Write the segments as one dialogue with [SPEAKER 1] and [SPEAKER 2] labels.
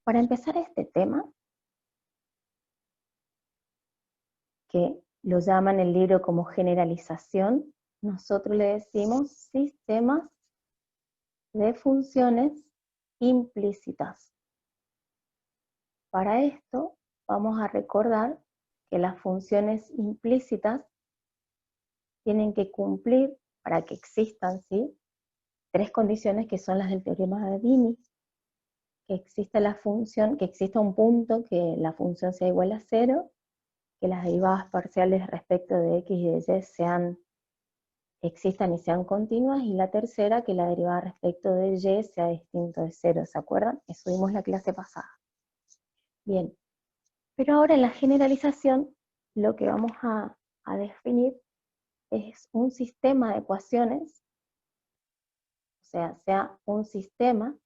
[SPEAKER 1] Para empezar este tema, que lo llaman el libro como generalización, nosotros le decimos sistemas de funciones implícitas. Para esto vamos a recordar que las funciones implícitas tienen que cumplir, para que existan, ¿sí?, tres condiciones que son las del teorema de Dini: que exista la función, que exista un punto, que la función sea igual a 0, que las derivadas parciales respecto de x y de y existan y sean continuas, y la tercera, que la derivada respecto de y sea distinto de 0, ¿se acuerdan? Eso vimos la clase pasada. Bien, pero ahora en la generalización lo que vamos a definir es un sistema de ecuaciones, o sea un sistema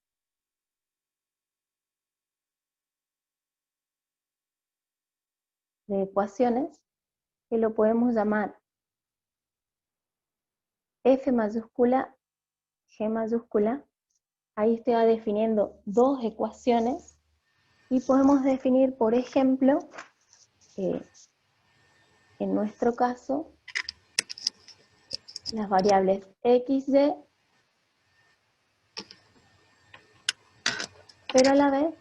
[SPEAKER 1] de ecuaciones que lo podemos llamar F mayúscula, G mayúscula. Ahí estoy definiendo dos ecuaciones, y podemos definir, por ejemplo, en nuestro caso, las variables x, y, pero a la vez,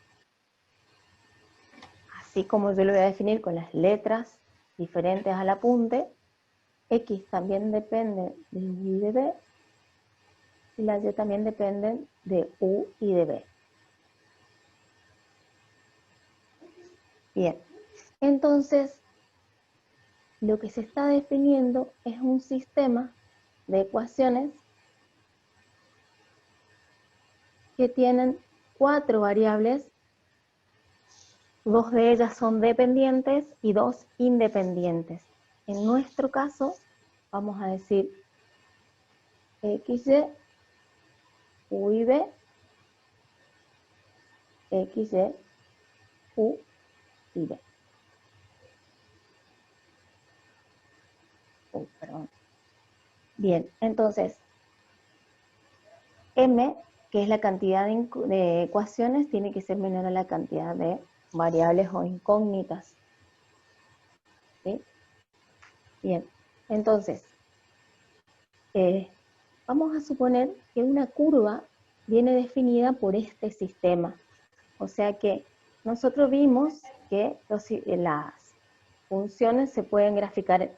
[SPEAKER 1] así como yo lo voy a definir con las letras diferentes al apunte, x también depende de u y de b, y las y también dependen de u y de b. Bien, entonces lo que se está definiendo es un sistema de ecuaciones que tienen 4 variables, 2 de ellas son dependientes y 2 independientes. En nuestro caso, vamos a decir XY, U y B, XY, U y B. Perdón. Bien, entonces, M, que es la cantidad de ecuaciones, tiene que ser menor a la cantidad de variables o incógnitas. ¿Sí? Bien, entonces, vamos a suponer que una curva viene definida por este sistema. O sea que nosotros vimos que las funciones se pueden graficar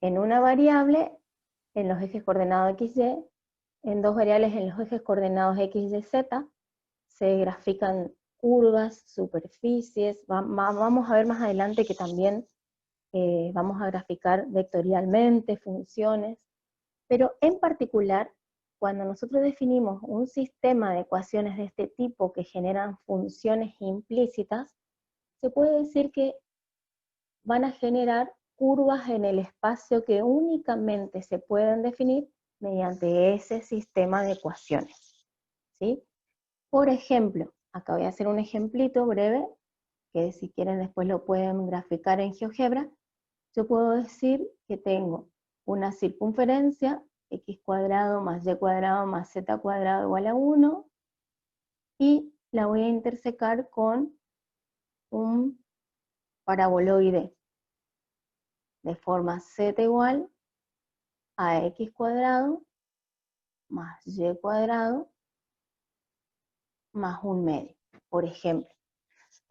[SPEAKER 1] en una variable en los ejes coordenados x, y, en dos variables en los ejes coordenados x, y, z, se grafican curvas, superficies, vamos a ver más adelante que también vamos a graficar vectorialmente funciones, pero en particular, cuando nosotros definimos un sistema de ecuaciones de este tipo que generan funciones implícitas, se puede decir que van a generar curvas en el espacio que únicamente se pueden definir mediante ese sistema de ecuaciones, ¿sí? Por ejemplo, acá voy a hacer un ejemplito breve, que si quieren después lo pueden graficar en GeoGebra. Yo puedo decir que tengo una circunferencia, x cuadrado más y cuadrado más z cuadrado igual a 1, y la voy a intersecar con un paraboloide de forma z igual a x cuadrado más y cuadrado más un medio, por ejemplo.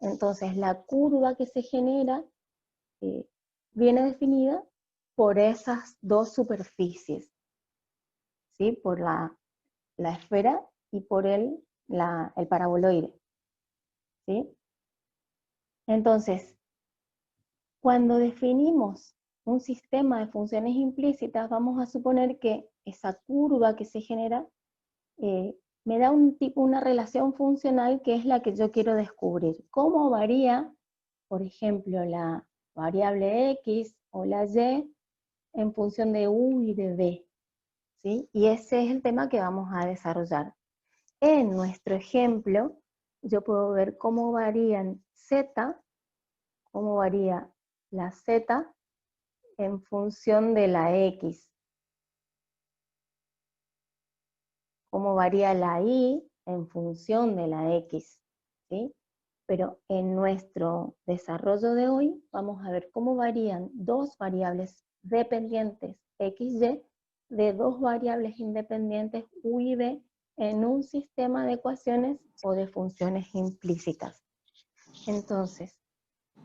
[SPEAKER 1] Entonces la curva que se genera viene definida por esas dos superficies, ¿sí? Por la esfera y por el paraboloide, ¿sí? Entonces, cuando definimos un sistema de funciones implícitas, vamos a suponer que esa curva que se genera me da una relación funcional que es la que yo quiero descubrir. ¿Cómo varía, por ejemplo, la variable x o la y en función de u y de b? ¿Sí? Y ese es el tema que vamos a desarrollar. En nuestro ejemplo, yo puedo ver cómo varían z, cómo varía la z en función de la X. Cómo varía la Y en función de la X, ¿sí? Pero en nuestro desarrollo de hoy vamos a ver cómo varían dos variables dependientes X, Y de dos variables independientes U y B en un sistema de ecuaciones o de funciones implícitas. Entonces,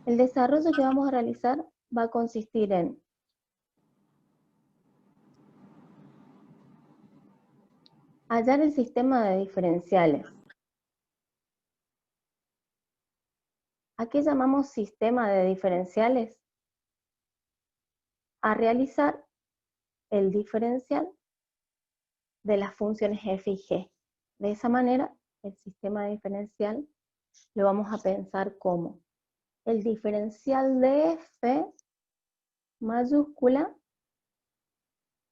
[SPEAKER 1] el desarrollo que vamos a realizar va a consistir en hallar el sistema de diferenciales. ¿A qué llamamos sistema de diferenciales? A realizar el diferencial de las funciones f y g. De esa manera, el sistema diferencial lo vamos a pensar como el diferencial de f mayúscula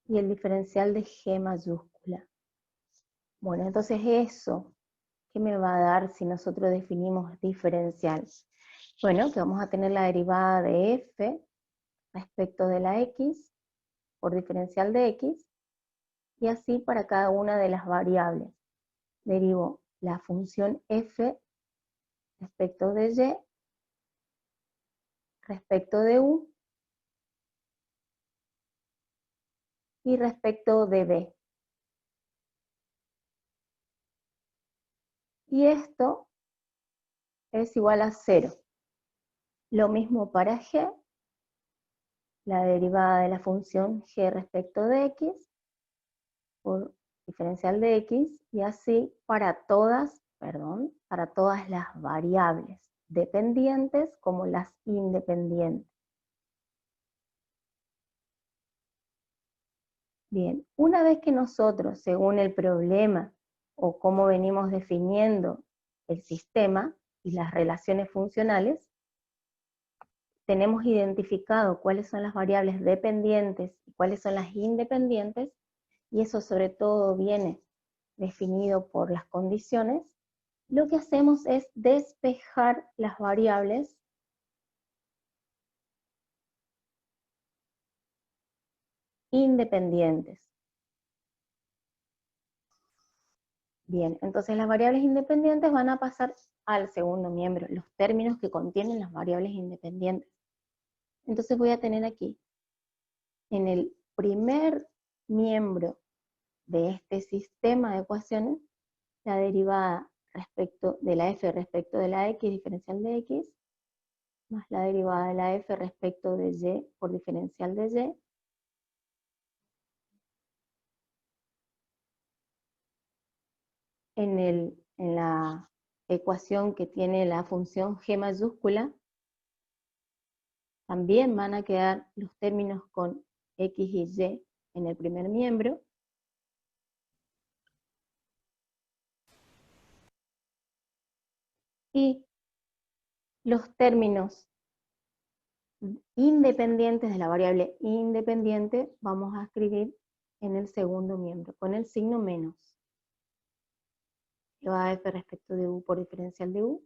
[SPEAKER 1] y el diferencial de g mayúscula. Bueno, entonces eso, ¿qué me va a dar si nosotros definimos diferencial? Bueno, que vamos a tener la derivada de f respecto de la x por diferencial de x, y así para cada una de las variables. Derivo la función f respecto de y, respecto de u, y respecto de b. Y esto es igual a 0. Lo mismo para g, la derivada de la función g respecto de x, por diferencial de x, y así para todas las variables dependientes como las independientes. Bien, una vez que nosotros, según el problema o cómo venimos definiendo el sistema y las relaciones funcionales, tenemos identificado cuáles son las variables dependientes y cuáles son las independientes, y eso sobre todo viene definido por las condiciones, lo que hacemos es despejar las variables independientes. Bien, entonces las variables independientes van a pasar al segundo miembro, los términos que contienen las variables independientes. Entonces voy a tener aquí, en el primer miembro de este sistema de ecuaciones, la derivada respecto de la f respecto de la x diferencial de x, más la derivada de la f respecto de y por diferencial de y, en la ecuación que tiene la función g mayúscula, también van a quedar los términos con x y y en el primer miembro. Y los términos independientes de la variable independiente vamos a escribir en el segundo miembro, con el signo menos. Lo a f respecto de u por diferencial de u,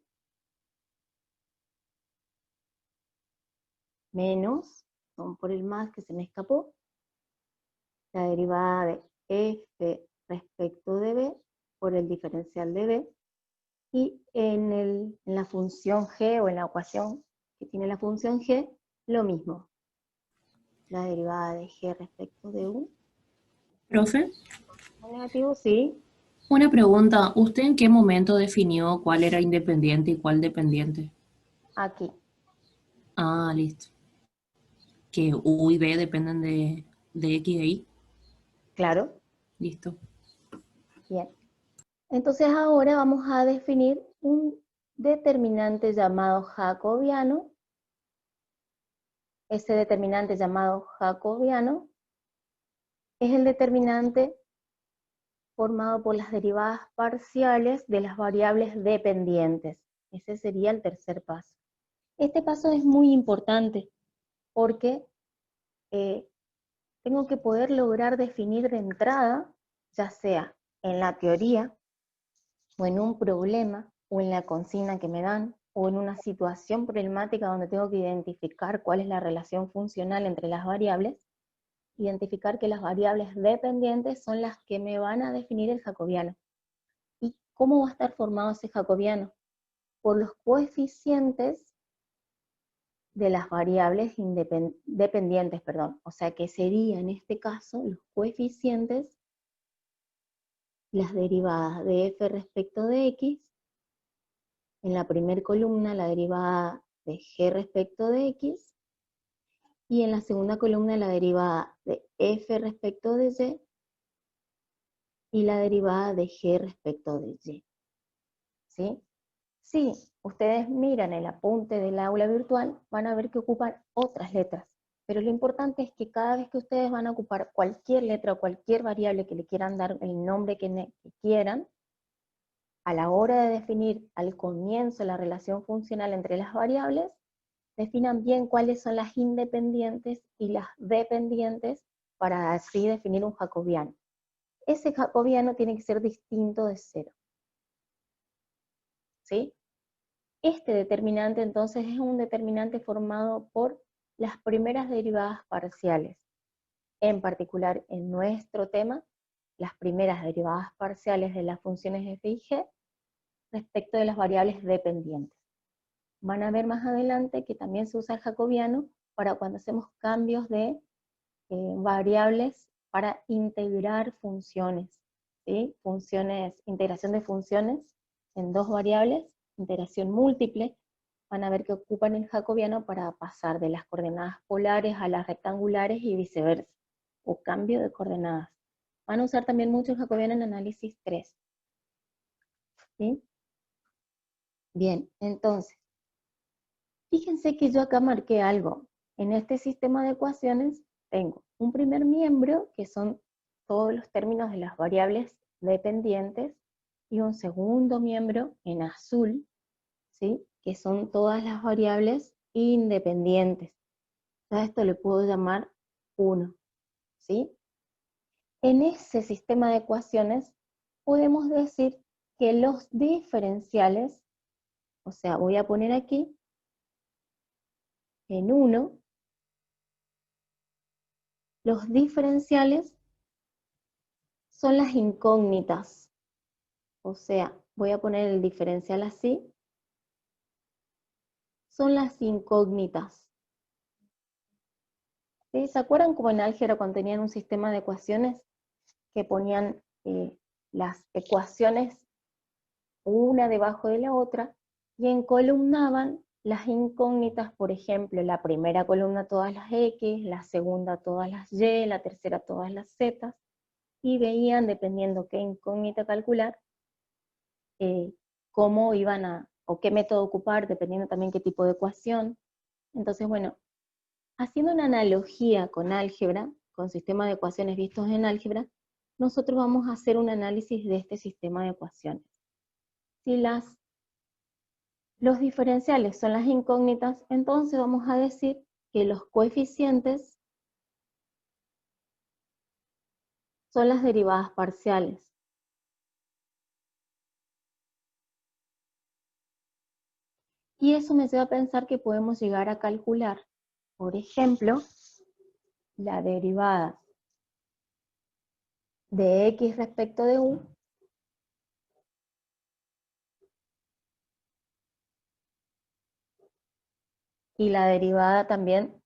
[SPEAKER 1] menos, son por el más que se me escapó, la derivada de f respecto de b por el diferencial de b, y en la función g, o en la ecuación que tiene la función g, lo mismo, la derivada de g respecto de u.
[SPEAKER 2] Profe,
[SPEAKER 1] Negativo, sí,
[SPEAKER 2] una pregunta. ¿Usted en qué momento definió cuál era independiente y cuál dependiente?
[SPEAKER 1] aquí,
[SPEAKER 2] Ah, listo. Que U y B dependen de X e Y.
[SPEAKER 1] claro,
[SPEAKER 2] Listo.
[SPEAKER 1] bien. Entonces ahora vamos a definir un determinante llamado jacobiano. Ese determinante llamado jacobiano es el determinante formado por las derivadas parciales de las variables dependientes. Ese sería el tercer paso. Este paso es muy importante porque tengo que poder lograr definir de entrada, ya sea en la teoría, o en un problema, o en la consigna que me dan, o en una situación problemática donde tengo que identificar cuál es la relación funcional entre las variables, identificar que las variables dependientes son las que me van a definir el jacobiano. ¿Y cómo va a estar formado ese jacobiano? Por los coeficientes de las variables dependientes, o sea que sería en este caso los coeficientes, las derivadas de f respecto de x, en la primera columna la derivada de g respecto de x, y en la segunda columna la derivada de f respecto de y la derivada de g respecto de y. ¿Sí? Si ustedes miran el apunte del aula virtual, van a ver que ocupan otras letras, pero lo importante es que cada vez que ustedes van a ocupar cualquier letra o cualquier variable que le quieran dar el nombre que quieran, a la hora de definir al comienzo la relación funcional entre las variables, definan bien cuáles son las independientes y las dependientes para así definir un jacobiano. Ese jacobiano tiene que ser distinto de 0. ¿Sí? Este determinante entonces es un determinante formado por las primeras derivadas parciales. En particular en nuestro tema, las primeras derivadas parciales de las funciones f y g respecto de las variables dependientes. Van a ver más adelante que también se usa el jacobiano para cuando hacemos cambios de variables para integrar funciones, ¿sí? Integración de funciones en dos variables, integración múltiple, van a ver que ocupan el jacobiano para pasar de las coordenadas polares a las rectangulares y viceversa, o cambio de coordenadas. Van a usar también mucho el jacobiano en análisis 3. ¿Sí? Bien, entonces, fíjense que yo acá marqué algo. En este sistema de ecuaciones tengo un primer miembro, que son todos los términos de las variables dependientes, y un segundo miembro en azul, ¿sí? Que son todas las variables independientes. A esto le puedo llamar 1, ¿sí? En ese sistema de ecuaciones podemos decir que los diferenciales, o sea, voy a poner aquí en 1, los diferenciales son las incógnitas. O sea, voy a poner el diferencial así. Son las incógnitas. ¿Sí? ¿Se acuerdan como en álgebra cuando tenían un sistema de ecuaciones que ponían las ecuaciones una debajo de la otra y encolumnaban las incógnitas? Por ejemplo, la primera columna todas las X, la segunda todas las Y, la tercera todas las Z, y veían, dependiendo qué incógnita calcular, cómo iban o qué método ocupar, dependiendo también qué tipo de ecuación. Entonces, bueno, haciendo una analogía con álgebra, con sistemas de ecuaciones vistos en álgebra, nosotros vamos a hacer un análisis de este sistema de ecuaciones. Si los diferenciales son las incógnitas, entonces vamos a decir que los coeficientes son las derivadas parciales. Y eso me lleva a pensar que podemos llegar a calcular, por ejemplo, la derivada de x respecto de u y la derivada también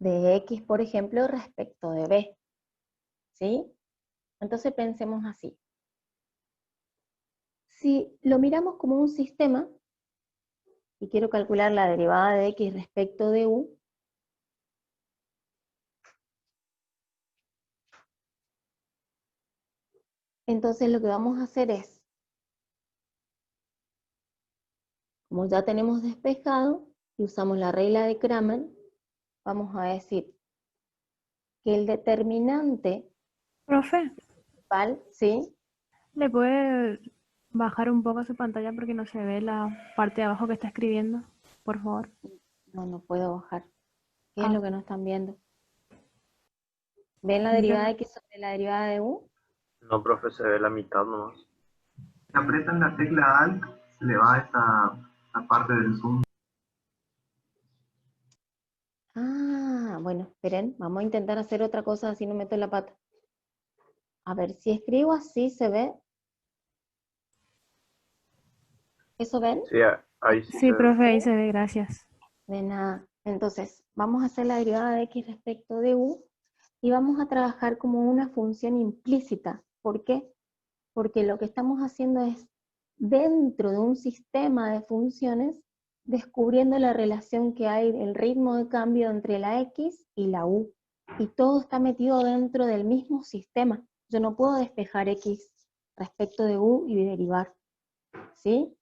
[SPEAKER 1] de x, por ejemplo, respecto de b. ¿Sí? Entonces pensemos así. Si lo miramos como un sistema, y quiero calcular la derivada de x respecto de u, entonces lo que vamos a hacer es, como ya tenemos despejado, y usamos la regla de Kramer, vamos a decir que el determinante
[SPEAKER 3] Profe,
[SPEAKER 1] principal, ¿sí?
[SPEAKER 3] ¿le puede bajar un poco su pantalla porque no se ve la parte de abajo que está escribiendo? Por favor.
[SPEAKER 1] No puedo bajar. ¿Qué es
[SPEAKER 3] Ah,
[SPEAKER 1] lo que no están viendo? ¿Ven la
[SPEAKER 3] no.
[SPEAKER 1] derivada de x sobre la derivada de u?
[SPEAKER 4] No, profe, se ve la mitad nomás.
[SPEAKER 5] Si aprietan la tecla Alt, se le va esa
[SPEAKER 4] la parte del Zoom.
[SPEAKER 1] Ah, bueno, esperen, vamos a intentar hacer otra cosa, así no meto la pata. A ver, si escribo así, ¿se ve? ¿Eso ven?
[SPEAKER 4] Sí, ahí sí.
[SPEAKER 3] Sí, profe, ahí se ve, gracias.
[SPEAKER 1] De nada. Entonces, vamos a hacer la derivada de x respecto de u, y vamos a trabajar como una función implícita. ¿Por qué? Porque lo que estamos haciendo es, dentro de un sistema de funciones, descubriendo la relación que hay, el ritmo de cambio entre la x y la u. Y todo está metido dentro del mismo sistema. Yo no puedo despejar x respecto de u y derivar. ¿Sí?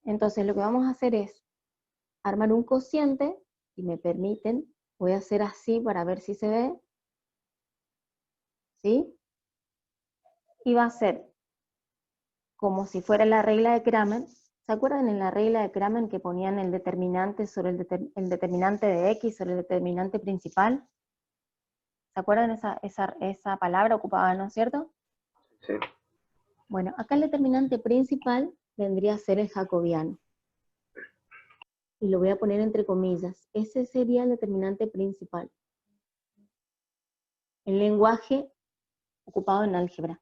[SPEAKER 1] Entonces lo que vamos a hacer es armar un cociente, si me permiten, voy a hacer así para ver si se ve. ¿Sí? Y va a ser como si fuera la regla de Kramer. ¿Se acuerdan en la regla de Kramer que ponían el determinante sobre el determinante de x sobre el determinante principal? ¿Se acuerdan esa palabra ocupada, no es cierto?
[SPEAKER 4] Sí.
[SPEAKER 1] Bueno, acá el determinante principal vendría a ser el jacobiano. Y lo voy a poner entre comillas. Ese sería el determinante principal. El lenguaje ocupado en álgebra.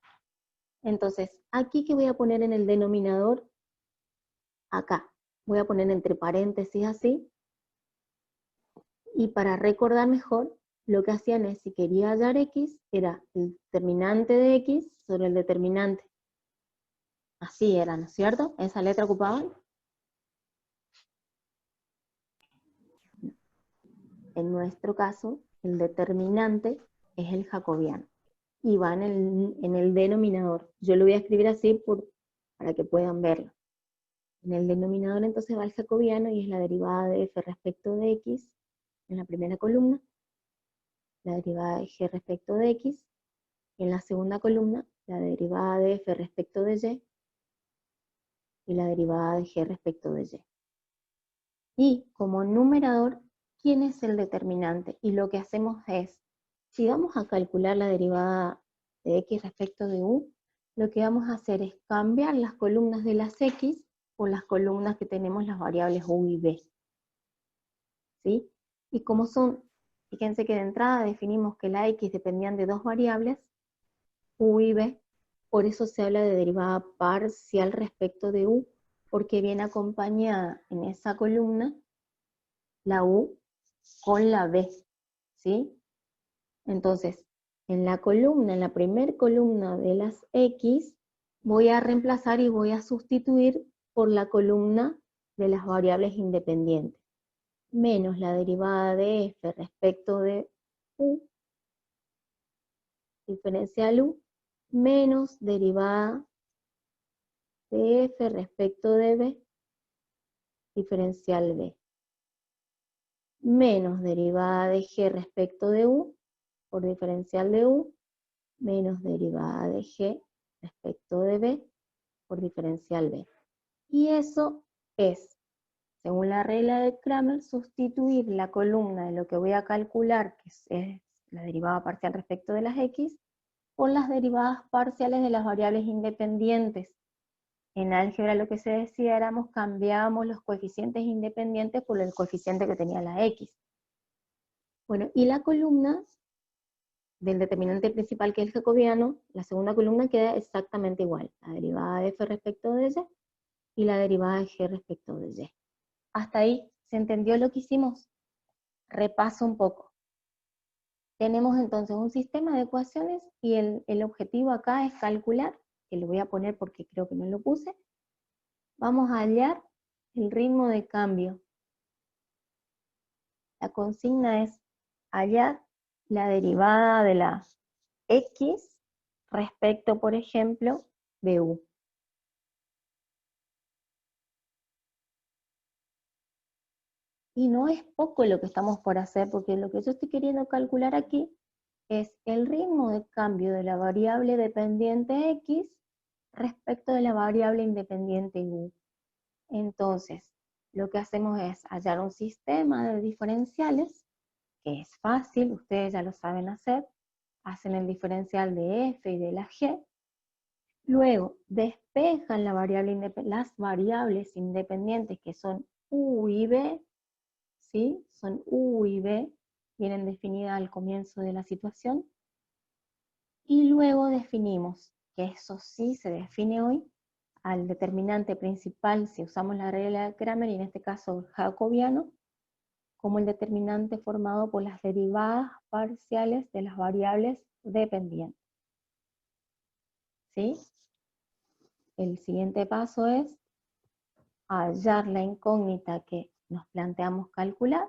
[SPEAKER 1] Entonces, aquí que voy a poner en el denominador, acá, voy a poner entre paréntesis así, y para recordar mejor, lo que hacían es, si quería hallar x, era el determinante de x sobre el determinante. Así era, ¿no es cierto? Esa letra ocupaban. En nuestro caso, el determinante es el jacobiano, y va en el denominador. Yo lo voy a escribir así para que puedan verlo. En el denominador entonces va el jacobiano, y es la derivada de f respecto de x en la primera columna, la derivada de g respecto de x, y en la segunda columna, la derivada de f respecto de y la derivada de g respecto de y. Y como numerador, ¿quién es el determinante? Y lo que hacemos es, si vamos a calcular la derivada de x respecto de u, lo que vamos a hacer es cambiar las columnas de las x por las columnas que tenemos las variables u y b. ¿Sí? Y como son, fíjense que de entrada definimos que la x dependían de dos variables, u y b, por eso se habla de derivada parcial respecto de u, porque viene acompañada en esa columna la u con la b, ¿sí? Entonces, en la primer columna de las x, voy a reemplazar y voy a sustituir por la columna de las variables independientes, menos la derivada de f respecto de u, diferencial u, menos derivada de f respecto de b, diferencial b, menos derivada de g respecto de u, por diferencial de u, menos derivada de g respecto de b, por diferencial b. Y eso es, según la regla de Kramer, sustituir la columna de lo que voy a calcular, que es la derivada parcial respecto de las x, por las derivadas parciales de las variables independientes. En álgebra lo que se decía éramos, cambiábamos los coeficientes independientes por el coeficiente que tenía la x. Bueno, y la columna del determinante principal, que es el jacobiano, la segunda columna queda exactamente igual. La derivada de f respecto de y la derivada de g respecto de y. ¿Hasta ahí se entendió lo que hicimos? Repaso un poco. Tenemos entonces un sistema de ecuaciones, y el objetivo acá es calcular, que lo voy a poner porque creo que no lo puse. Vamos a hallar el ritmo de cambio. La consigna es hallar la derivada de la x respecto, por ejemplo, de u. Y no es poco lo que estamos por hacer, porque lo que yo estoy queriendo calcular aquí es el ritmo de cambio de la variable dependiente x respecto de la variable independiente u. Entonces, lo que hacemos es hallar un sistema de diferenciales, que es fácil, ustedes ya lo saben hacer. Hacen el diferencial de f y de la g, Luego, despejan las variables independientes que son U y B, ¿sí? Son U y B, vienen definidas al comienzo de la situación. Y luego definimos, que eso sí se define hoy, al determinante principal, si usamos la regla de Kramer, y en este caso el jacobiano, como el determinante formado por las derivadas parciales de las variables dependientes. ¿Sí? El siguiente paso es hallar la incógnita que nos planteamos calcular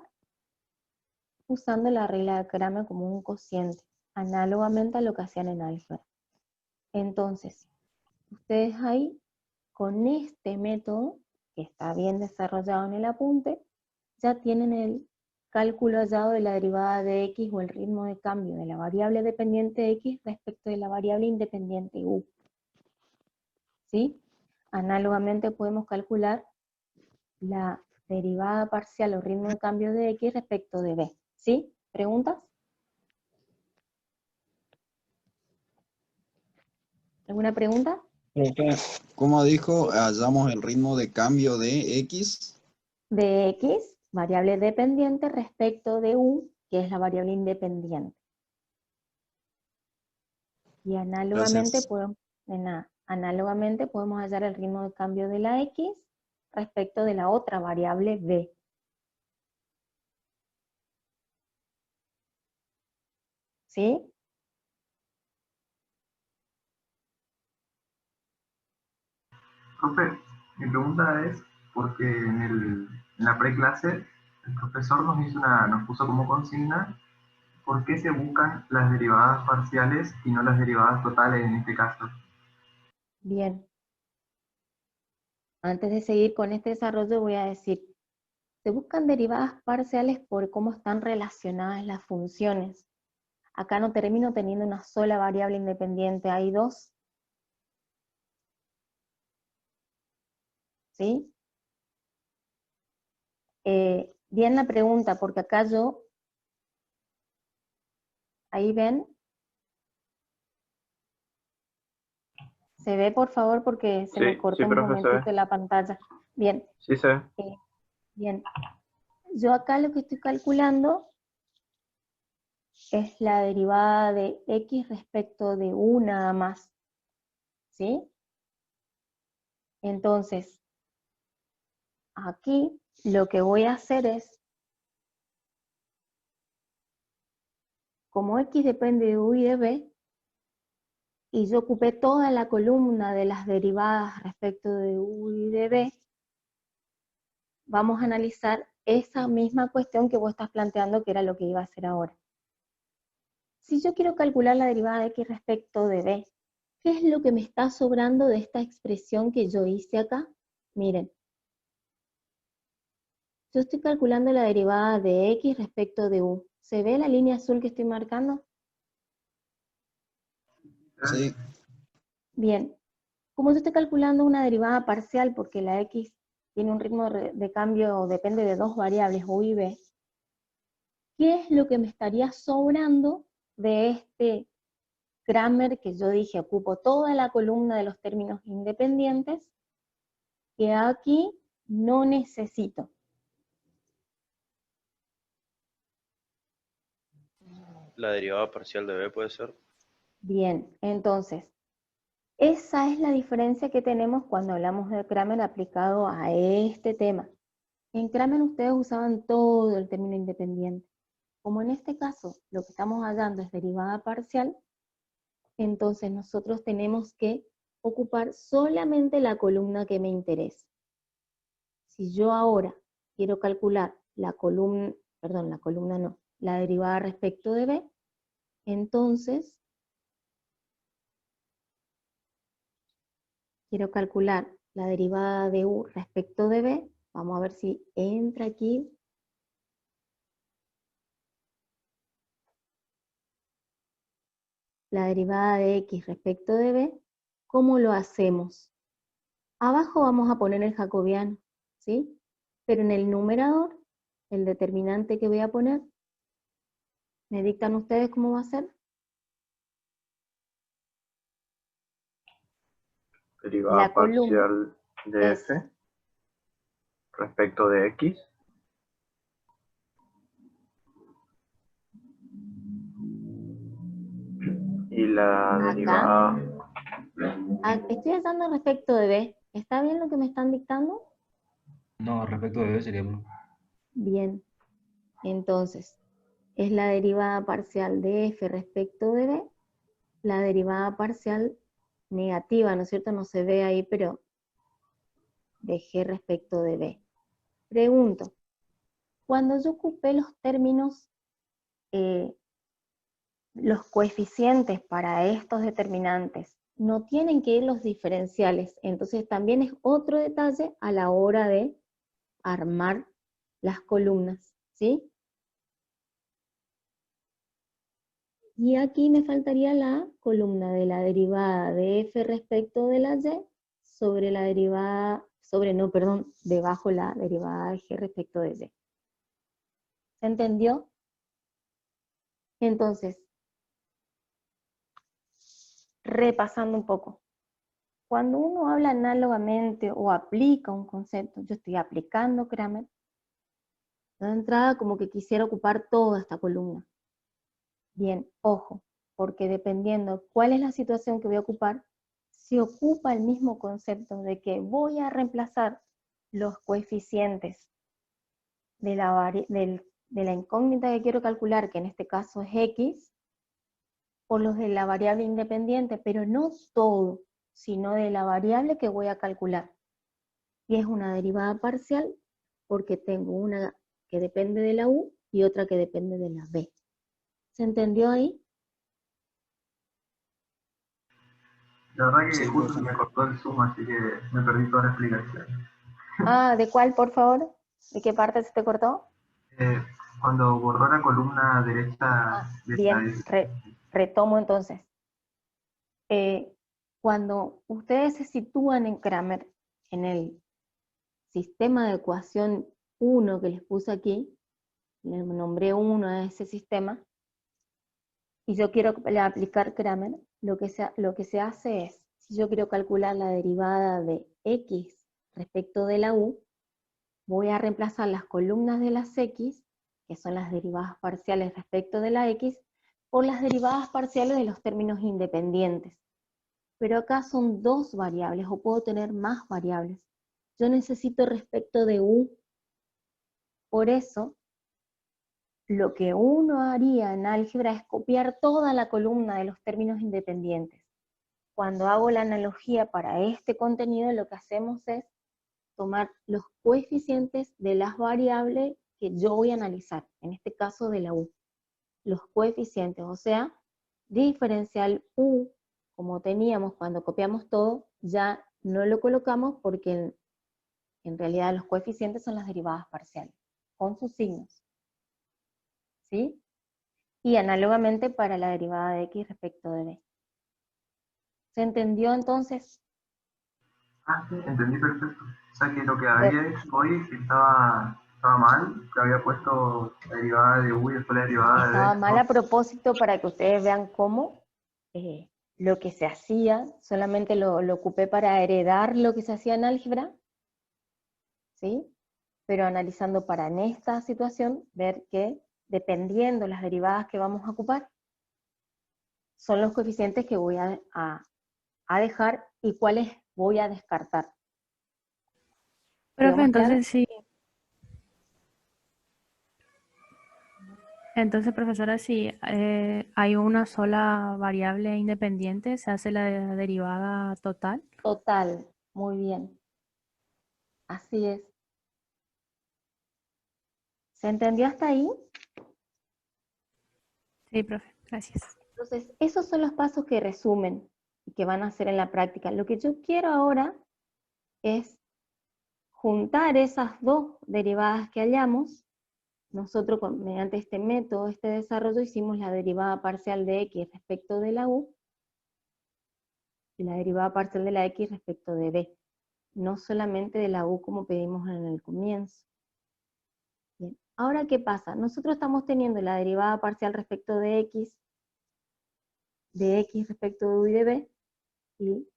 [SPEAKER 1] usando la regla de Kramer como un cociente, análogamente a lo que hacían en álgebra. Entonces, ustedes ahí, con este método, que está bien desarrollado en el apunte, ya tienen el cálculo hallado de la derivada de x o el ritmo de cambio de la variable dependiente x respecto de la variable independiente u. ¿Sí? Análogamente podemos calcular la derivada parcial o ritmo de cambio de x respecto de b. ¿Sí? ¿Preguntas? ¿Alguna pregunta?
[SPEAKER 5] Profe, ¿cómo dijo? Hallamos el ritmo de cambio de X.
[SPEAKER 1] De x, variable dependiente, respecto de u, que es la variable independiente. Y análogamente
[SPEAKER 5] Gracias.
[SPEAKER 1] análogamente podemos hallar el ritmo de cambio de la x respecto de la otra variable b. ¿Sí?
[SPEAKER 4] Profe, mi pregunta es, porque en la preclase el profesor nos puso como consigna, ¿por qué se buscan las derivadas parciales y no las derivadas totales en este caso?
[SPEAKER 1] Bien. Antes de seguir con este desarrollo voy a decir, se buscan derivadas parciales por cómo están relacionadas las funciones. Acá no termino teniendo una sola variable independiente, hay dos. ¿Sí? Bien la pregunta, porque acá yo, ahí ven, se ve por favor porque se me
[SPEAKER 4] Sí,
[SPEAKER 1] cortó
[SPEAKER 4] sí,
[SPEAKER 1] un
[SPEAKER 4] profe, se ve.
[SPEAKER 1] momentito la pantalla. Bien,
[SPEAKER 4] Sí, se ve.
[SPEAKER 1] bien. Yo acá lo que estoy calculando es la derivada de x respecto de u nada más. ¿Sí? Entonces, aquí lo que voy a hacer es, como x depende de u y de b, y yo ocupé toda la columna de las derivadas respecto de u y de b, vamos a analizar esa misma cuestión que vos estás planteando, que era lo que iba a hacer ahora. Si yo quiero calcular la derivada de x respecto de b, ¿qué es lo que me está sobrando de esta expresión que yo hice acá? Miren, yo estoy calculando la derivada de x respecto de u. ¿Se ve la línea azul que estoy marcando?
[SPEAKER 5] Sí,
[SPEAKER 1] Bien, como yo estoy calculando una derivada parcial porque la x tiene un ritmo de cambio, depende de dos variables, u y b, ¿qué es lo que me estaría sobrando de este Kramer que yo dije? Ocupo toda la columna de los términos independientes que aquí no necesito.
[SPEAKER 6] La derivada parcial de b puede ser.
[SPEAKER 1] Bien, entonces, esa es la diferencia que tenemos cuando hablamos de Kramer aplicado a este tema. En Kramer ustedes usaban todo el término independiente. Como en este caso lo que estamos hallando es derivada parcial, entonces nosotros tenemos que ocupar solamente la columna que me interesa. Si yo ahora quiero calcular la columna, perdón, la columna no, la derivada respecto de b, entonces quiero calcular la derivada de u respecto de b, vamos a ver si entra aquí. La derivada de x respecto de b, ¿cómo lo hacemos? Abajo vamos a poner el jacobiano, ¿sí? Pero en el numerador, el determinante que voy a poner, ¿me dictan ustedes cómo va a ser?
[SPEAKER 6] derivada
[SPEAKER 1] La columna
[SPEAKER 6] parcial de
[SPEAKER 1] es
[SPEAKER 6] f respecto de x. Y la
[SPEAKER 1] acá.
[SPEAKER 6] derivada,
[SPEAKER 1] Estoy hablando respecto de B. ¿Está bien lo que me están dictando?
[SPEAKER 7] No, respecto de B sería uno.
[SPEAKER 1] Bien. Entonces, es la derivada parcial de f respecto de b, la derivada parcial negativa, ¿no es cierto? No se ve ahí, pero de g respecto de b. Pregunto, cuando yo ocupé los términos, los coeficientes para estos determinantes, no tienen que ir los diferenciales, entonces también es otro detalle a la hora de armar las columnas, ¿sí? Y aquí me faltaría la columna de la derivada de f respecto de la y sobre la derivada, debajo la derivada de g respecto de y. ¿Se entendió? Entonces, repasando un poco. Cuando uno habla análogamente o aplica un concepto, yo estoy aplicando Kramer, de entrada como que quisiera ocupar toda esta columna. Bien, ojo, porque dependiendo cuál es la situación que voy a ocupar, si ocupa el mismo concepto de que voy a reemplazar los coeficientes de la incógnita que quiero calcular, que en este caso es x, por los de la variable independiente, pero no todo, sino de la variable que voy a calcular. Y es una derivada parcial porque tengo una que depende de la u y otra que depende de la b. ¿Se entendió ahí?
[SPEAKER 4] La verdad que
[SPEAKER 5] Sí,
[SPEAKER 4] justo se
[SPEAKER 5] profe.
[SPEAKER 4] me cortó el Zoom, así que me perdí toda la explicación.
[SPEAKER 1] Ah, ¿de cuál, por favor? ¿De qué parte se te cortó?
[SPEAKER 4] Eh, Cuando borró la columna derecha de la
[SPEAKER 1] Bien, retomo entonces. Cuando ustedes se sitúan en Kramer, en el sistema de ecuación 1 que les puse aquí, le nombré 1 a ese sistema, y yo quiero aplicar Kramer, lo que se hace es, si yo quiero calcular la derivada de x respecto de la u, voy a reemplazar las columnas de las x, que son las derivadas parciales respecto de la x, por las derivadas parciales de los términos independientes. Pero acá son dos variables, o puedo tener más variables. Yo necesito respecto de u. Por eso, lo que uno haría en álgebra es copiar toda la columna de los términos independientes. Cuando hago la analogía para este contenido, lo que hacemos es tomar los coeficientes de las variables que yo voy a analizar, en este caso de la u. Los coeficientes, o sea, diferencial u, como teníamos cuando copiamos todo, ya no lo colocamos porque en realidad los coeficientes son las derivadas parciales, con sus signos. ¿Sí? Y análogamente para la derivada de x respecto de b. ¿Se entendió entonces?
[SPEAKER 4] Ah, sí, entendí perfecto. O sea que lo que había hecho hoy estaba mal, que había puesto la derivada de u y después la derivada de
[SPEAKER 1] Estaba
[SPEAKER 4] b,
[SPEAKER 1] mal
[SPEAKER 4] ¿no?
[SPEAKER 1] a propósito para que ustedes vean cómo lo que se hacía, solamente lo ocupé para heredar lo que se hacía en álgebra, ¿sí? Pero analizando para en esta situación, ver que dependiendo las derivadas que vamos a ocupar, son los coeficientes que voy a dejar y cuáles voy a descartar.
[SPEAKER 3] Profe,
[SPEAKER 1] ¿Quedó más claro?
[SPEAKER 3] entonces sí. Entonces, profesora, si hay una sola variable independiente, se hace la derivada total.
[SPEAKER 1] Total, muy bien. Así es. ¿Se entendió hasta ahí?
[SPEAKER 3] Sí, profe, gracias.
[SPEAKER 1] Entonces, esos son los pasos que resumen y que van a hacer en la práctica. Lo que yo quiero ahora es juntar esas dos derivadas que hallamos. Nosotros mediante este método, este desarrollo, hicimos la derivada parcial de x respecto de la u y la derivada parcial de la x respecto de b. No solamente de la u como pedimos en el comienzo. Bien. Ahora, ¿qué pasa? Nosotros estamos teniendo la derivada parcial respecto de x respecto de u y de b, y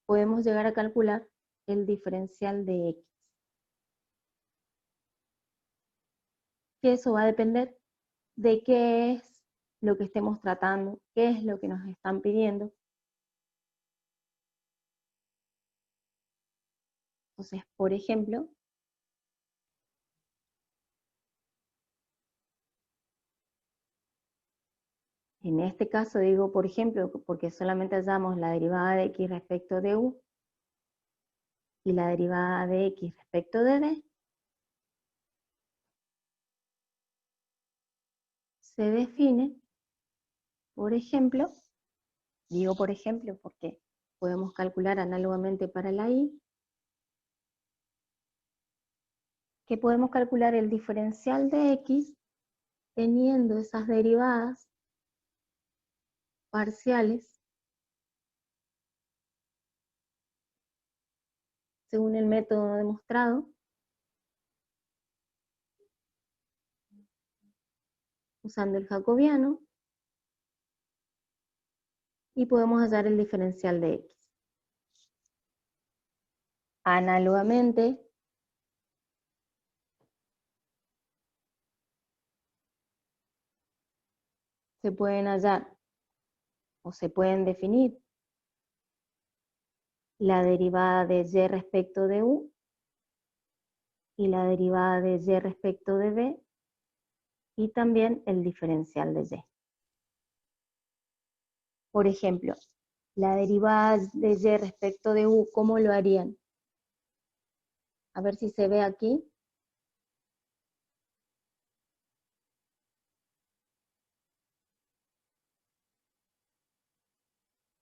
[SPEAKER 1] podemos llegar a calcular el diferencial de x. Que eso va a depender de qué es lo que estemos tratando, qué es lo que nos están pidiendo. Entonces, por ejemplo, en este caso digo, por ejemplo, porque solamente hallamos la derivada de x respecto de u y la derivada de x respecto de d, se define, por ejemplo, digo por ejemplo porque podemos calcular análogamente para la y, que podemos calcular el diferencial de x teniendo esas derivadas parciales según el método demostrado, usando el jacobiano, y podemos hallar el diferencial de x. Análogamente, se pueden hallar o se pueden definir la derivada de y respecto de u y la derivada de y respecto de b, y también el diferencial de y. Por ejemplo, la derivada de y respecto de u, ¿cómo lo harían? A ver si se ve aquí.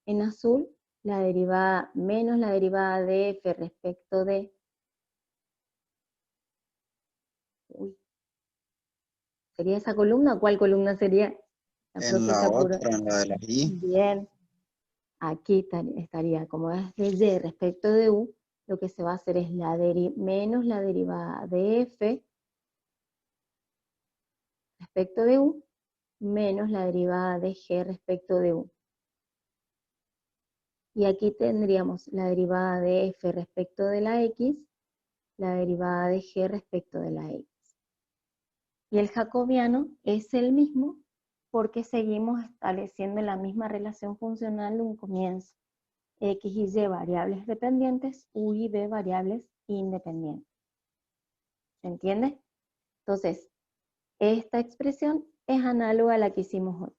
[SPEAKER 1] En azul, la derivada menos la derivada de f respecto de... Uy. ¿Sería esa columna? ¿Cuál columna sería? La
[SPEAKER 5] En
[SPEAKER 1] profe se
[SPEAKER 5] la
[SPEAKER 1] apuró.
[SPEAKER 5] otra, en la de las i.
[SPEAKER 1] Bien. Aquí estaría, como es de y respecto de u, lo que se va a hacer es menos la derivada de f respecto de u, menos la derivada de g respecto de u. Y aquí tendríamos la derivada de f respecto de la x, la derivada de g respecto de la x. Y el jacobiano es el mismo porque seguimos estableciendo la misma relación funcional de un comienzo. X y y variables dependientes, u y b variables independientes. ¿Se entiende? Entonces, esta expresión es análoga a la que hicimos hoy.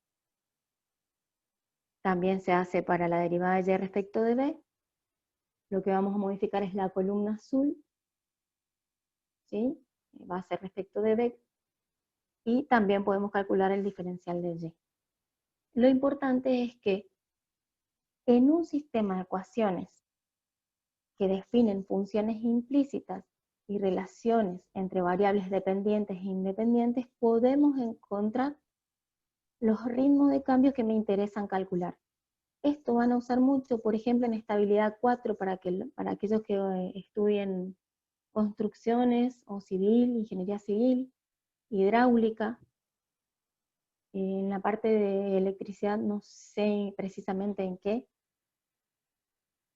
[SPEAKER 1] También se hace para la derivada de y respecto de b. Lo que vamos a modificar es la columna azul, ¿sí? Va a ser respecto de b. Y también podemos calcular el diferencial de y. Lo importante es que en un sistema de ecuaciones que definen funciones implícitas y relaciones entre variables dependientes e independientes, podemos encontrar los ritmos de cambio que me interesan calcular. Esto van a usar mucho, por ejemplo, en estabilidad 4 para aquellos que estudien construcciones o civil, ingeniería civil, hidráulica. En la parte de electricidad no sé precisamente en qué,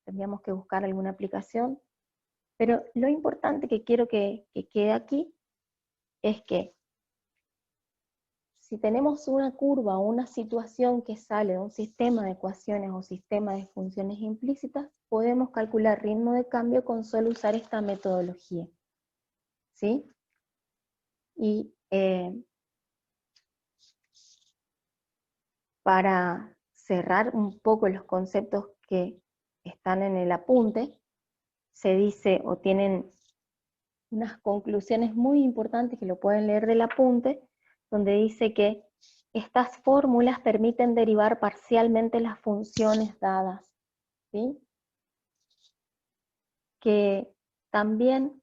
[SPEAKER 1] tendríamos que buscar alguna aplicación, pero lo importante que quiero que quede aquí es que si tenemos una curva o una situación que sale de un sistema de ecuaciones o sistema de funciones implícitas, podemos calcular ritmo de cambio con solo usar esta metodología. ¿Sí? Y para cerrar un poco los conceptos que están en el apunte, se dice o tienen unas conclusiones muy importantes que lo pueden leer del apunte, donde dice que estas fórmulas permiten derivar parcialmente las funciones dadas, ¿sí? Que también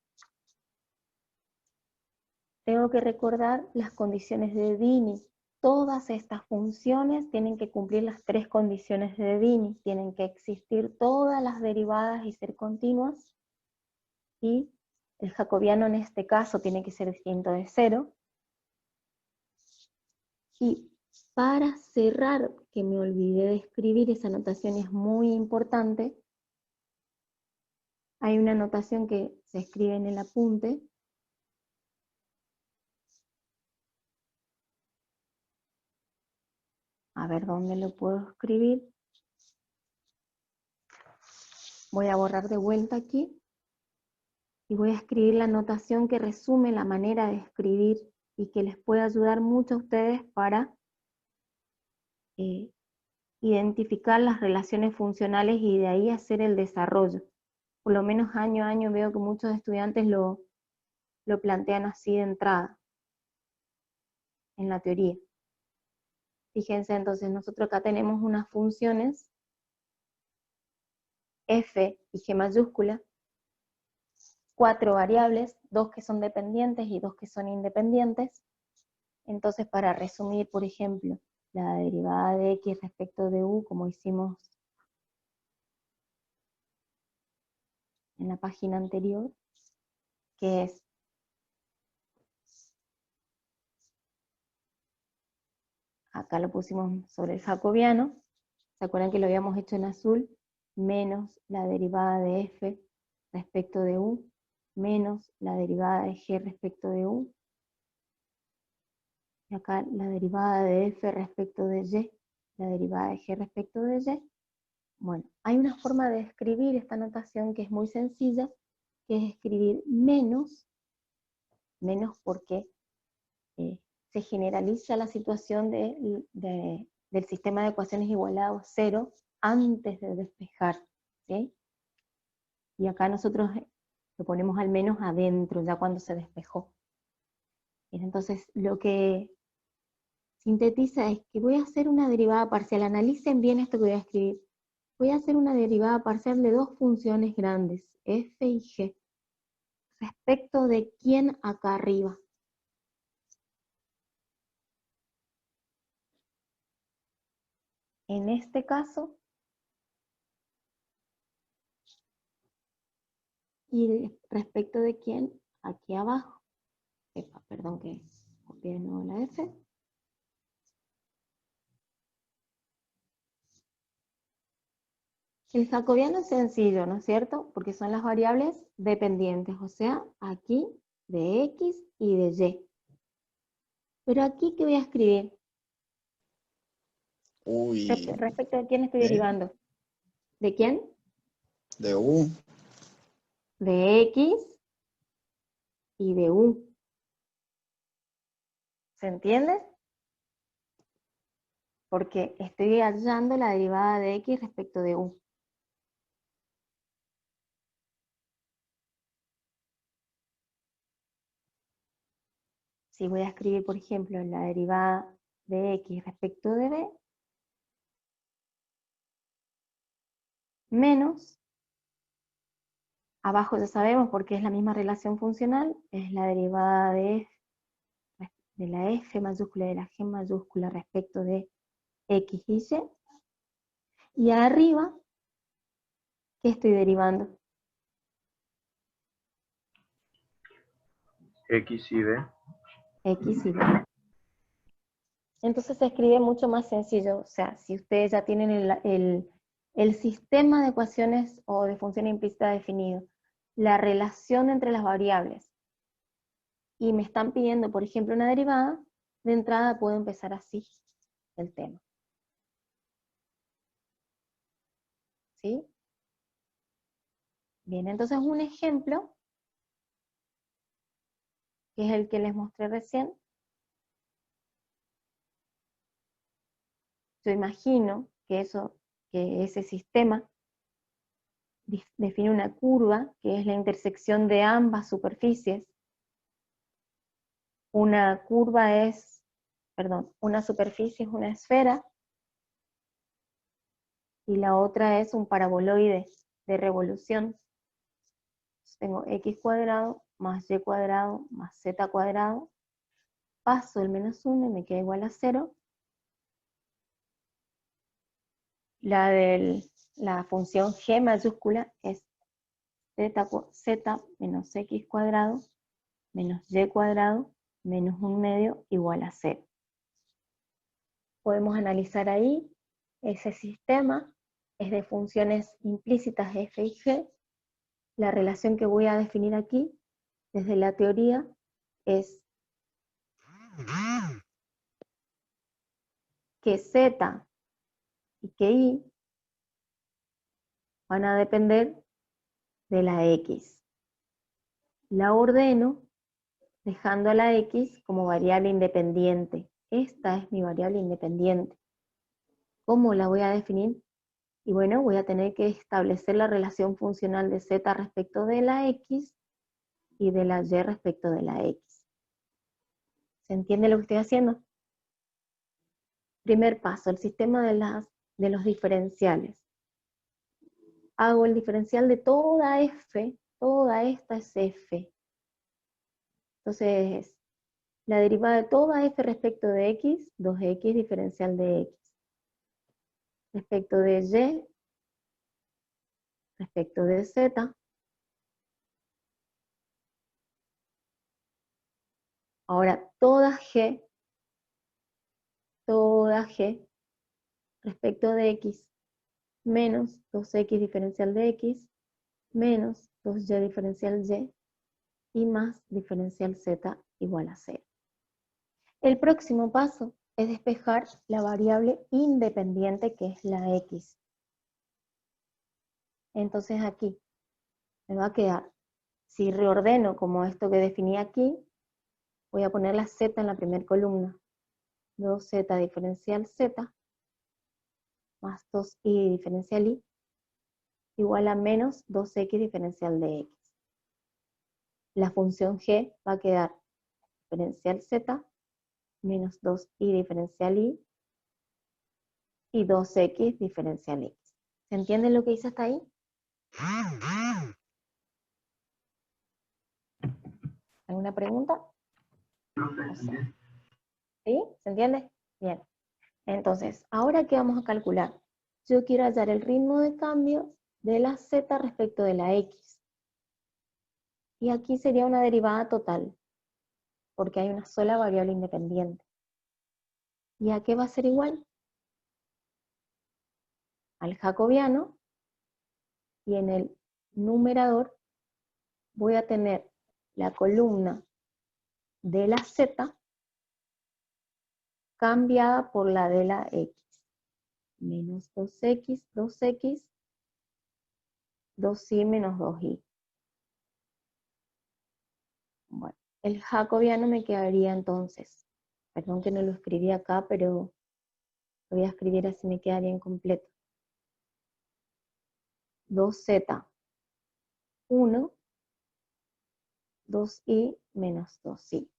[SPEAKER 1] tengo que recordar las condiciones de Dini. Todas estas funciones tienen que cumplir las 3 condiciones de Dini, tienen que existir todas las derivadas y ser continuas, y el jacobiano en este caso tiene que ser distinto de 0. Y para cerrar, que me olvidé de escribir, esa notación es muy importante, Hay una notación que se escribe en el apunte. A ver dónde lo puedo escribir. Voy a borrar de vuelta aquí. Y voy a escribir la notación que resume la manera de escribir y que les puede ayudar mucho a ustedes para identificar las relaciones funcionales y de ahí hacer el desarrollo. Por lo menos año a año veo que muchos estudiantes lo plantean así de entrada, en la teoría. Fíjense entonces, nosotros acá tenemos unas funciones f y g mayúscula, 4 variables, 2 que son dependientes y 2 que son independientes. Entonces, para resumir, por ejemplo, la derivada de x respecto de u, como hicimos en la página anterior, que es acá lo pusimos sobre el jacobiano, ¿se acuerdan que lo habíamos hecho en azul? Menos la derivada de f respecto de u, menos la derivada de g respecto de u, y acá la derivada de f respecto de y, la derivada de g respecto de y. Bueno, hay una forma de escribir esta notación que es muy sencilla, que es escribir menos porque se generaliza la situación del sistema de ecuaciones igualado a cero antes de despejar, ¿sí? Y acá nosotros lo ponemos al menos adentro, ya cuando se despejó. Entonces, lo que sintetiza es que voy a hacer una derivada parcial. Analicen bien esto que voy a escribir. Voy a hacer una derivada parcial de dos funciones grandes, f y g, respecto de quién acá arriba. En este caso, y respecto de quién aquí abajo. Epa, perdón que copié de nuevo la F. El jacobiano es sencillo, ¿no es cierto? Porque son las variables dependientes, o sea, aquí de X y de Y. Pero aquí, ¿qué voy a escribir?
[SPEAKER 5] Uy,
[SPEAKER 1] Respecto de quién estoy
[SPEAKER 5] ¿eh?
[SPEAKER 1] derivando. ¿De quién?
[SPEAKER 5] De U.
[SPEAKER 1] De X y de U. ¿Se entiende? Porque estoy hallando la derivada de X respecto de U. Si voy a escribir, por ejemplo, la derivada de X respecto de B, menos, abajo ya sabemos porque es la misma relación funcional, es la derivada de la F mayúscula y de la G mayúscula respecto de X y Y. Y arriba, ¿qué estoy derivando?
[SPEAKER 6] X y B.
[SPEAKER 1] X y B. Entonces se escribe mucho más sencillo, o sea, si ustedes ya tienen el sistema de ecuaciones o de función implícita definido, la relación entre las variables, y me están pidiendo, por ejemplo, una derivada, de entrada puedo empezar así el tema. ¿Sí? Bien, entonces un ejemplo, que es el que les mostré recién. Yo imagino que ese sistema define una curva, que es la intersección de ambas superficies. Una superficie es una esfera, y la otra es un paraboloide de revolución. Tengo x cuadrado más y cuadrado más z cuadrado, paso el menos 1 y me queda igual a 0. La función g mayúscula es z menos x cuadrado menos y cuadrado menos 1/2 igual a 0. Podemos analizar ahí, ese sistema es de funciones implícitas f y g, la relación que voy a definir aquí, desde la teoría, es que Z y que Y van a depender de la X. La ordeno dejando a la X como variable independiente. Esta es mi variable independiente. ¿Cómo la voy a definir? Y bueno, voy a tener que establecer la relación funcional de Z respecto de la X y de la Y respecto de la X. ¿Se entiende lo que estoy haciendo? Primer paso, el sistema de los diferenciales. Hago el diferencial de toda F, toda esta es F. Entonces, la derivada de toda F respecto de X, 2X diferencial de X. Respecto de Y, respecto de Z. Ahora, toda G respecto de X, menos 2X diferencial de X, menos 2Y diferencial Y más diferencial Z igual a 0. El próximo paso es despejar la variable independiente que es la X. Entonces aquí me va a quedar, si reordeno como esto que definí aquí, voy a poner la Z en la primera columna. 2Z diferencial Z más 2Y diferencial Y igual a menos 2X diferencial de X. La función G va a quedar diferencial Z menos 2Y diferencial y 2X diferencial X. ¿Se entiende lo que hice hasta ahí? ¿Alguna pregunta? ¿Sí? ¿Se entiende? Bien. Entonces, ¿ahora qué vamos a calcular? Yo quiero hallar el ritmo de cambio de la Z respecto de la X. Y aquí sería una derivada total, porque hay una sola variable independiente. ¿Y a qué va a ser igual? Al jacobiano, y en el numerador voy a tener la columna de la Z cambiada por la de la X. Menos 2X, 2X, 2Y menos 2Y. Bueno, el jacobiano me quedaría entonces, perdón que no lo escribí acá, pero lo voy a escribir así me quedaría incompleto. 2Z, 1, 2Y menos 2Y.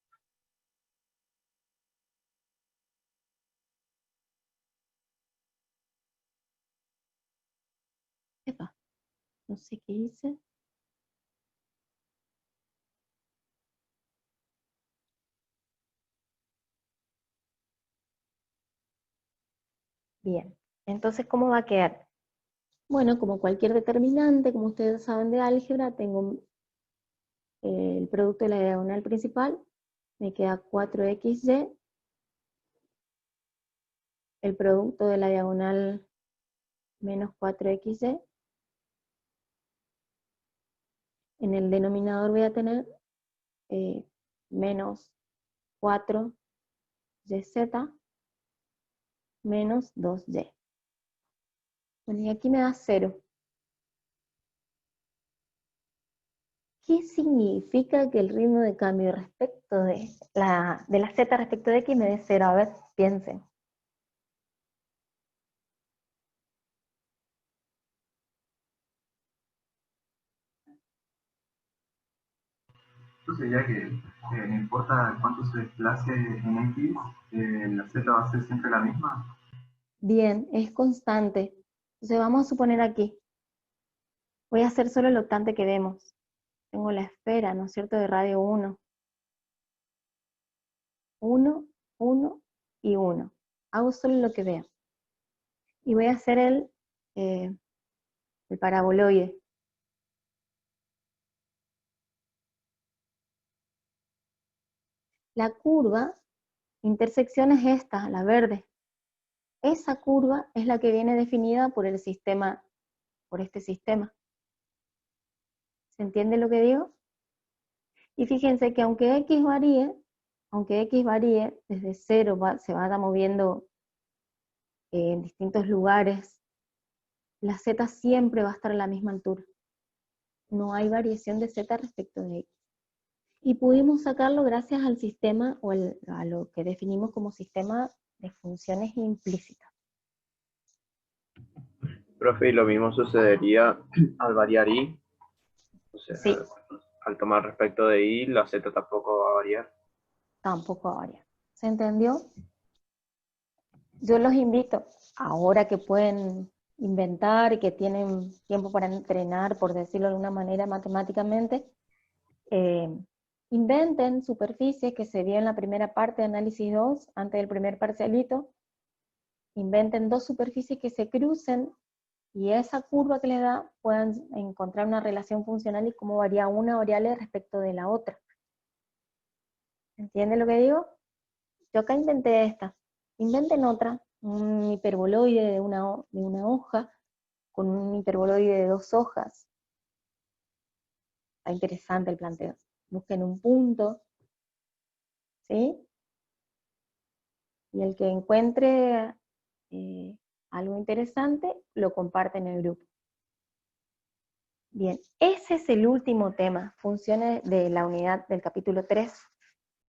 [SPEAKER 1] Epa, no sé qué hice. Bien, entonces, ¿cómo va a quedar? Bueno, como cualquier determinante, como ustedes saben de álgebra, tengo el producto de la diagonal principal, me queda 4XY, el producto de la diagonal menos 4XY, en el denominador voy a tener menos 4YZ menos 2Y. Bueno, y aquí me da 0. ¿Qué significa que el ritmo de cambio respecto de la Z respecto de X me dé 0? A ver, piensen.
[SPEAKER 4] Esto sería que no importa cuánto se desplace en X, la Z va a ser siempre la misma.
[SPEAKER 1] Bien, es constante. Entonces vamos a suponer aquí. Voy a hacer solo el octante que vemos. Tengo la esfera, ¿no es cierto?, de radio 1. 1, 1 y 1. Hago solo lo que veo. Y voy a hacer el paraboloide. La curva, intersección es esta, la verde. Esa curva es la que viene definida por el sistema, por este sistema. ¿Se entiende lo que digo? Y fíjense que aunque X varíe, desde 0 se vaya moviendo en distintos lugares, la Z siempre va a estar a la misma altura. No hay variación de Z respecto de X. Y pudimos sacarlo gracias al sistema, o a lo que definimos como sistema de funciones implícitas.
[SPEAKER 6] Profe, y lo mismo sucedería al variar I. O sea,
[SPEAKER 1] Sí.
[SPEAKER 6] al tomar respecto de I, la Z tampoco va a variar.
[SPEAKER 1] Tampoco va a variar. ¿Se entendió? Yo los invito, ahora que pueden inventar y que tienen tiempo para entrenar, por decirlo de alguna manera matemáticamente, inventen superficies que se vio en la primera parte de análisis 2, antes del primer parcialito, inventen dos superficies que se crucen y esa curva que les da puedan encontrar una relación funcional y cómo varía una variable respecto de la otra. ¿Entienden lo que digo? Yo acá inventé esta. Inventen otra, un hiperboloide de una hoja, con un hiperboloide de 2 hojas. Está interesante el planteo. Busquen un punto, ¿sí? Y el que encuentre algo interesante, lo comparte en el grupo. Bien, ese es el último tema, funciones de la unidad del capítulo 3.